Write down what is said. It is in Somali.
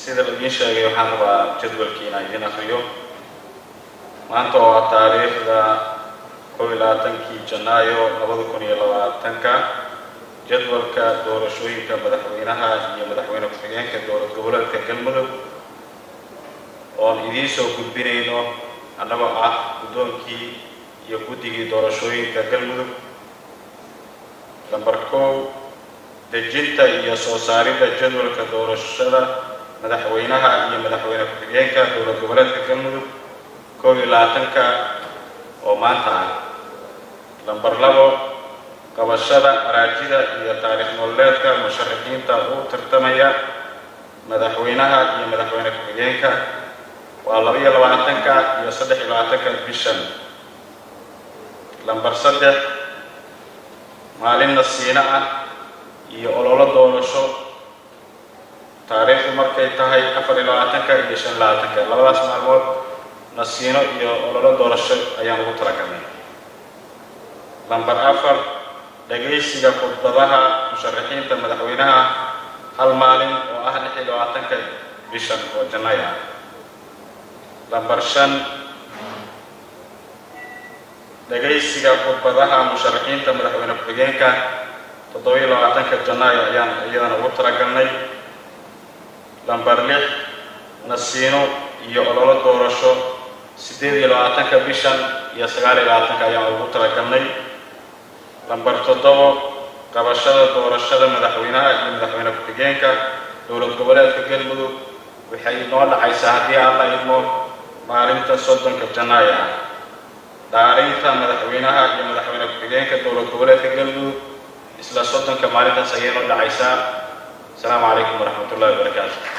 sida la idin sheegay waxaan rabaa jadwalkiina idin akhriyo maanta oo taariikhda 11 Janaayo 2020 jadwalka doorashooyinka madaxweynaha iyo madaxweyne ku-xigeenka dowlad goboleedka Galmudug oo idin soo gudbinayno annagoo ah gudoonkii iyo guddigii doorashooyinka Galmudug lambar 1 dejinta iyo soo saaridda jadwalka doorashada madaxweynaha iyo madaxweyne ku-xigeenka dowlad goboleedka Galmudug 2020 oo maanta ah lambar 2 qabashada araajida iyo taariikh nololeedka musharaxiinta u tartamaya madaxweynaha iyo madaxweyne ku-xigeenka waa 22 iyo 23 bishan lambar 3 maalin nasiina ah iyo ololo doorasho taariikhdu markay tahay 24 iyo 25 labadaas maalmood nasiino iyo ololo doorasho ayaan ugu talagalnay lambar 4 dhageysiga khudbadaha musharaxiinta madaxweynaha hal maalin oo ah 26 bishan oo Janaayo lambar 5 dhageysiga khudbadaha musharaxiinta madaxweyne ku-xigeenka 27 Janaayo ayaan iyadana ugu talagalnay lambar 6 nasiino iyo ololo doorasho 28 bishan iyo 29 ayaan ugu talagalnay lambar 7 qabashada doorashada madaxweynaha iyo madaxweyne ku-xigeenka dowlad goboleedka Galmudug waxay noo dhacaysaa haddii aan la idmo maalinta 30 Janaayo dhaarinta madaxweynaha iyo madaxweyne ku-xigeenka dowlad goboleedka Galmudug isla 30 maalintaas ayay noo dhacaysaa. Assalaamu calaykum waraxmatullaahi wabarakaatuh.